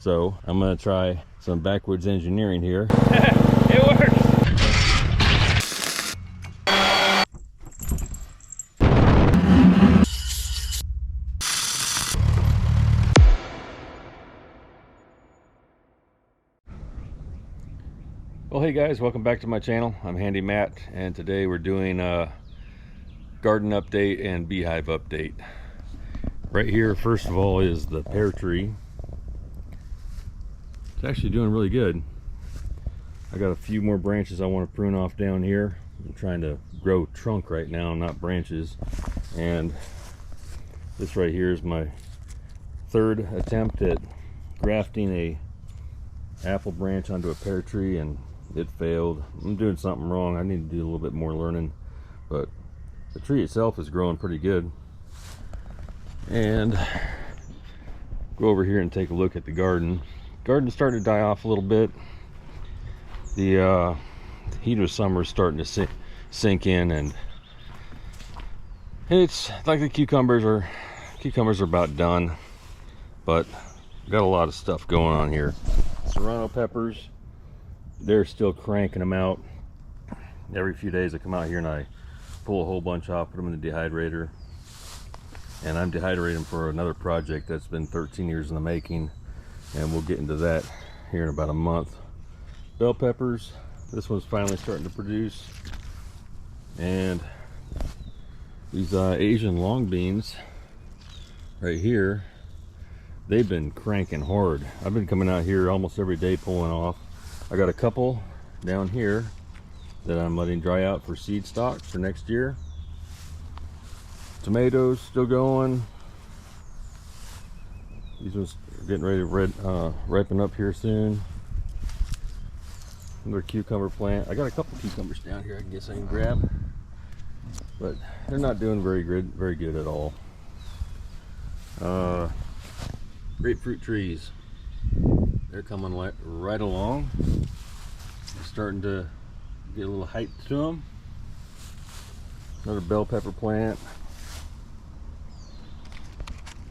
So I'm gonna try some backwoods engineering here. It works. Well, hey guys, welcome back to my channel. I'm Handy Matt, and today we're doing a garden update and beehive update. Right here, first of all, is the pear tree. It's actually doing really good. I got a few more branches I want to prune off down here. I'm trying to grow trunk right now, not branches. And this right here is my third attempt at grafting a apple branch onto a pear tree, and it failed. I'm doing something wrong. I need to do a little bit more learning, but the tree itself is growing pretty good. And go over here and take a look at the garden. Garden's starting to die off a little bit. The heat of summer is starting to sink in, and it's like the cucumbers are about done, but got a lot of stuff going on here. Serrano peppers, they're still cranking them out. Every few days I come out here and I pull a whole bunch off, put them in the dehydrator, and I'm dehydrating them for another project that's been 13 years in the making, and we'll get into that here in about a month. Bell peppers, this one's finally starting to produce. And these Asian long beans right here, they've been cranking hard. I've been coming out here almost every day pulling off. I got a couple down here that I'm letting dry out for seed stock for next year. Tomatoes still going. These ones are getting ready to ripen up here soon. Another cucumber plant. I got a couple cucumbers down here I guess I can grab, but they're not doing very good at all. Grapefruit trees, they're coming right along. They're starting to get a little height to them. Another bell pepper plant.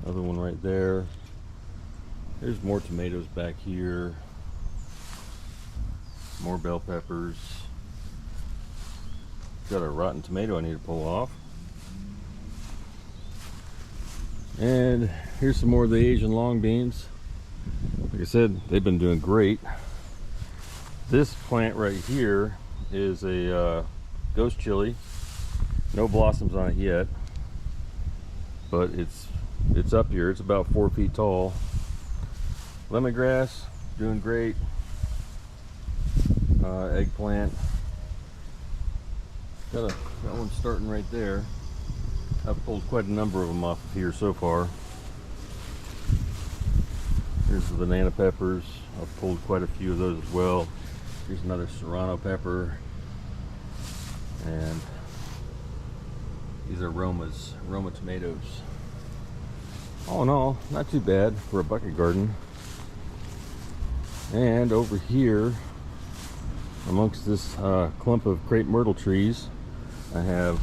Another one right there. There's more tomatoes back here. More bell peppers. Got a rotten tomato I need to pull off. And here's some more of the Asian long beans. Like I said, they've been doing great. This plant right here is a ghost chili. No blossoms on it yet, but it's up here. It's about 4 feet tall. Lemongrass, doing great. Eggplant, got one starting right there. I've pulled quite a number of them off of here so far. Here's the banana peppers. I've pulled quite a few of those as well. Here's another serrano pepper, and these are Roma tomatoes. All in all, not too bad for a bucket garden. And over here, amongst this clump of crepe myrtle trees, I have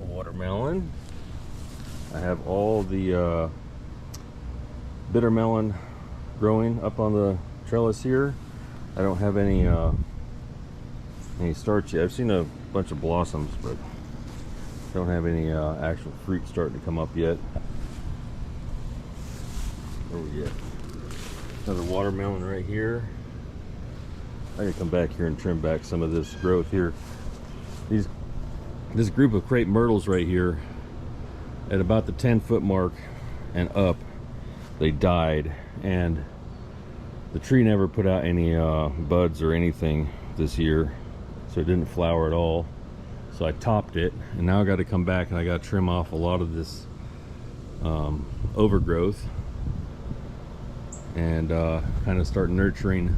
a watermelon. I have all the bitter melon growing up on the trellis here. I don't have any starch yet. I've seen a bunch of blossoms, but don't have any actual fruit starting to come up yet. Where we at? Another watermelon right here. I gotta come back here and trim back some of this growth here. This group of crepe myrtles right here, at about the 10-foot mark and up, they died, and the tree never put out any buds or anything this year, so it didn't flower at all. So I topped it, and now I got to come back and I got to trim off a lot of this overgrowth and kind of start nurturing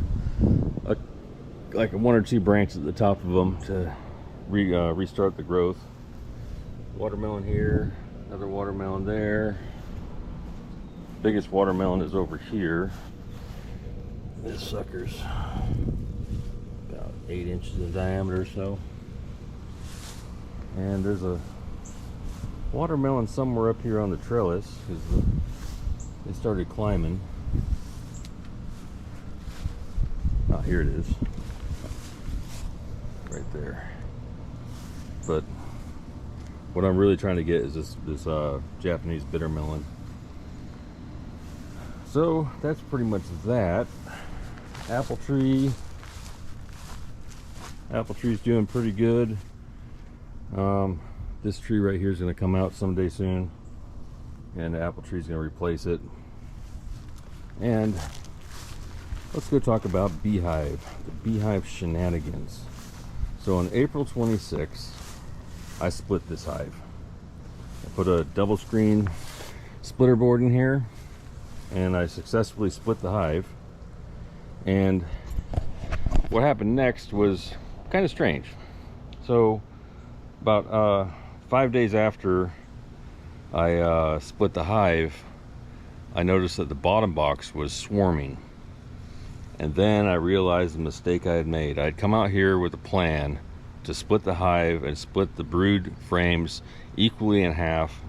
like one or two branches at the top of them to restart the growth. Watermelon here, another watermelon there. Biggest watermelon is over here. This sucker's about 8 inches in diameter or so. And there's a watermelon somewhere up here on the trellis because they started climbing. here it is. Right there. But what I'm really trying to get is this Japanese bitter melon. So that's pretty much that. Apple tree's doing pretty good. This tree right here is going to come out someday soon, and the apple tree is going to replace it. And let's go talk about BeeHive, the BeeHive Shenanigans. So on April 26th, I split this hive. I put a double screen splitter board in here, and I successfully split the hive. And what happened next was kind of strange. So about 5 days after I split the hive, I noticed that the bottom box was swarming. And then I realized the mistake I had made. I'd come out here with a plan to split the hive and split the brood frames equally in half,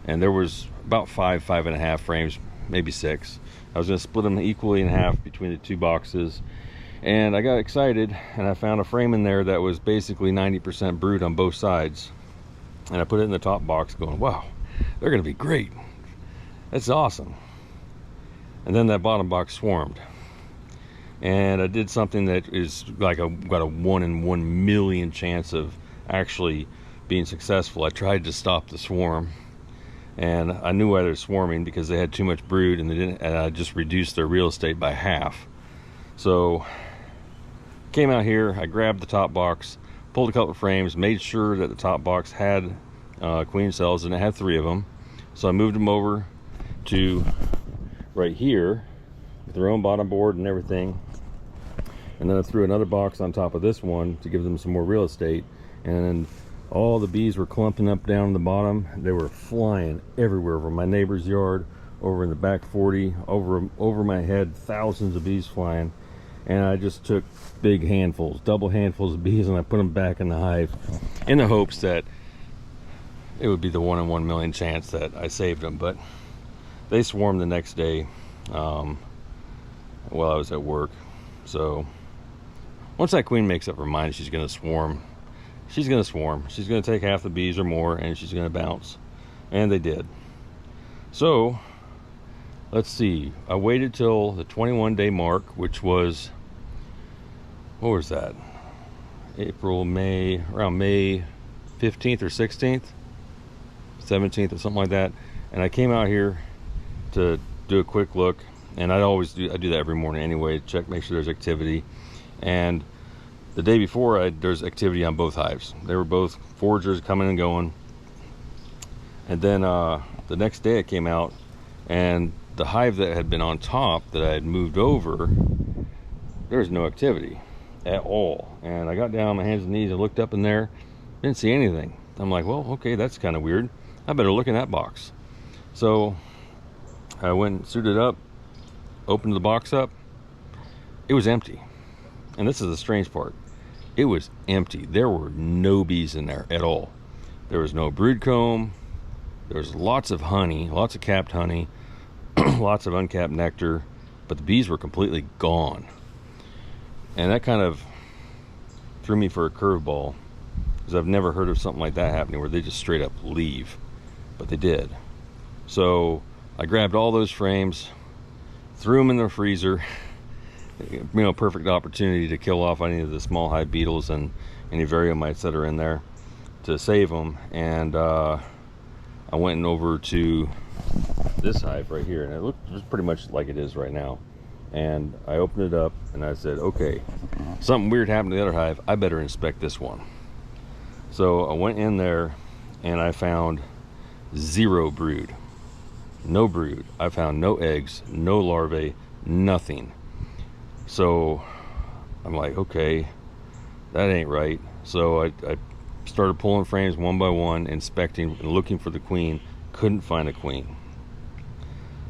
and there was about five and a half frames, maybe 6. I was going to split them equally in half between the 2 boxes, and I got excited and I found a frame in there that was basically 90% brood on both sides, and I put it in the top box going, wow, they're going to be great, that's awesome. And then that bottom box swarmed, and I did something that is like got a 1 in 1 million chance of actually being successful. I tried to stop the swarm, and I knew why they're swarming, because they had too much brood, and I just reduced their real estate by half. So came out here, I grabbed the top box, pulled a couple of frames, made sure that the top box had queen cells, and it had 3 of them. So I moved them over to right here with their own bottom board and everything, and then I threw another box on top of this one to give them some more real estate. And all the bees were clumping up down the bottom. They were flying everywhere, over my neighbor's yard, over in the back 40, over my head, thousands of bees flying. And I just took big handfuls, double handfuls of bees, and I put them back in the hive in the hopes that it would be the 1 in 1 million chance that I saved them. But they swarmed the next day while I was at work. So once that queen makes up her mind she's going to swarm, she's going to swarm. She's going to take half the bees or more, and she's going to bounce. And they did. So let's see. I waited till the 21-day mark, which was, what was that? April, May, around May 15th or 16th, 17th or something like that. And I came out here to do a quick look, and I do that every morning anyway, check, make sure there's activity. And the day before, there's activity on both hives. They were both foragers coming and going. And then the next day I came out, and the hive that had been on top that I had moved over, there was no activity at all. And I got down on my hands and knees and looked up in there, didn't see anything. I'm like, well, okay, that's kind of weird. I better look in that box. So I went and suited up, opened the box up. It was empty. And this is the strange part. It was empty. There were no bees in there at all. There was no brood comb. There was lots of honey, lots of capped honey, lots of uncapped nectar, but the bees were completely gone. And that kind of threw me for a curveball, because I've never heard of something like that happening where they just straight up leave, but they did. So I grabbed all those frames, threw them in the freezer. You know, perfect opportunity to kill off any of the small hive beetles and any variomites that are in there to save them. And I went over to this hive right here, and it looked pretty much like it is right now. And I opened it up and I said, okay, something weird happened to the other hive, I better inspect this one. So I went in there and I found 0 brood. No brood. I found no eggs, no larvae, nothing. So I'm like, okay, that ain't right. So I started pulling frames one by one, inspecting and looking for the queen. Couldn't find a queen.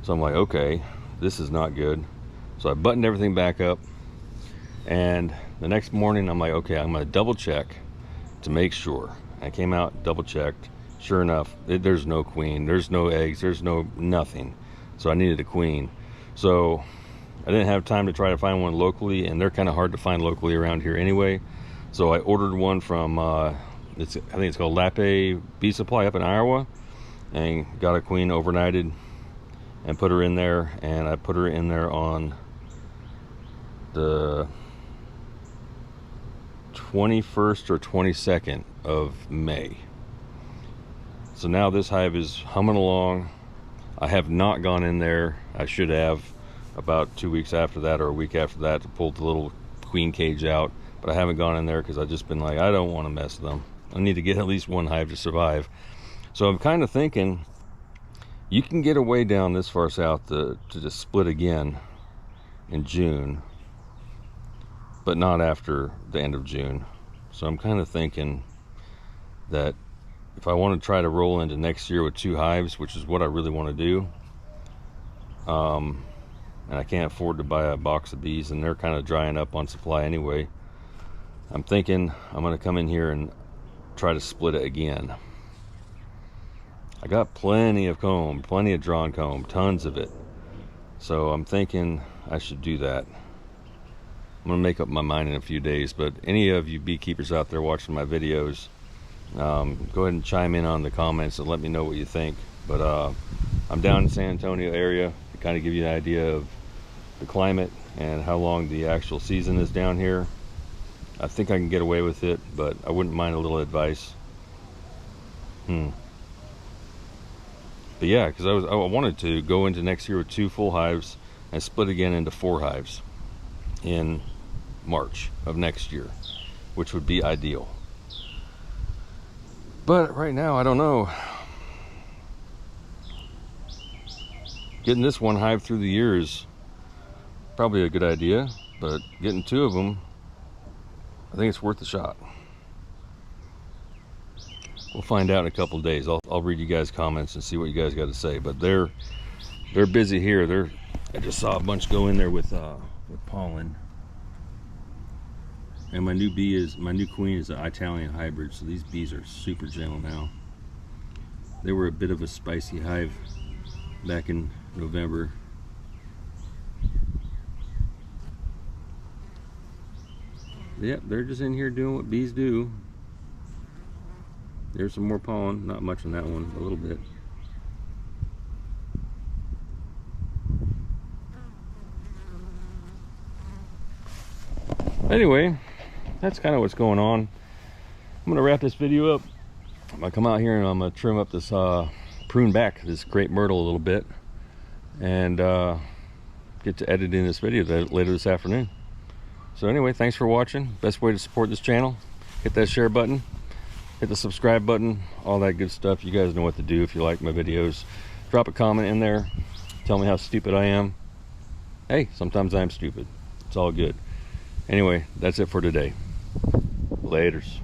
So I'm like, okay, this is not good. So I buttoned everything back up, and the next morning I'm like, okay, I'm gonna double check to make sure. I came out, double checked. Sure enough, there's no queen, there's no eggs, there's no nothing. So I needed a queen. So I didn't have time to try to find one locally, and they're kind of hard to find locally around here anyway. So I ordered one from I think it's called Lape Bee Supply up in Iowa, and got a queen overnighted and put her in there. And I put her in there on the 21st or 22nd of May. So now this hive is humming along. I have not gone in there. I should have about 2 weeks after that, or a week after that, to pull the little queen cage out, but I haven't gone in there because I've just been like, I don't want to mess with them. I need to get at least one hive to survive. So I'm kind of thinking you can get away down this far south to just split again in June, but not after the end of June. So I'm kind of thinking that if I want to try to roll into next year with 2 hives, which is what I really want to do, and I can't afford to buy a box of bees, and they're kind of drying up on supply anyway, I'm thinking I'm going to come in here and try to split it again. I got plenty of comb, plenty of drawn comb, tons of it. So I'm thinking I should do that. I'm going to make up my mind in a few days, but any of you beekeepers out there watching my videos, go ahead and chime in on the comments and let me know what you think. But I'm down in San Antonio area to kind of give you an idea of the climate and how long the actual season is down here. I think I can get away with it, but I wouldn't mind a little advice. But yeah, because I wanted to go into next year with 2 full hives and split again into 4 hives in March of next year, which would be ideal. But right now, I don't know. Getting this one hive through the year is probably a good idea, but getting 2 of them, I think it's worth a shot. We'll find out in a couple of days. I'll read you guys' comments and see what you guys got to say. But they're busy here. I just saw a bunch go in there with pollen. And my new queen is an Italian hybrid, so these bees are super gentle now. They were a bit of a spicy hive back in November. Yep, they're just in here doing what bees do. There's some more pollen, not much on that one, a little bit. Anyway, that's kind of what's going on. I'm gonna wrap this video up. I'm gonna come out here and I'm gonna trim up this prune back this crepe myrtle a little bit, and get to editing this video later this afternoon. So anyway, thanks for watching. Best way to support this channel, hit that share button, hit the subscribe button, all that good stuff. You guys know what to do if you like my videos. Drop a comment in there, tell me how stupid I am. Hey, sometimes I'm stupid, it's all good. Anyway, that's it for today. Laters.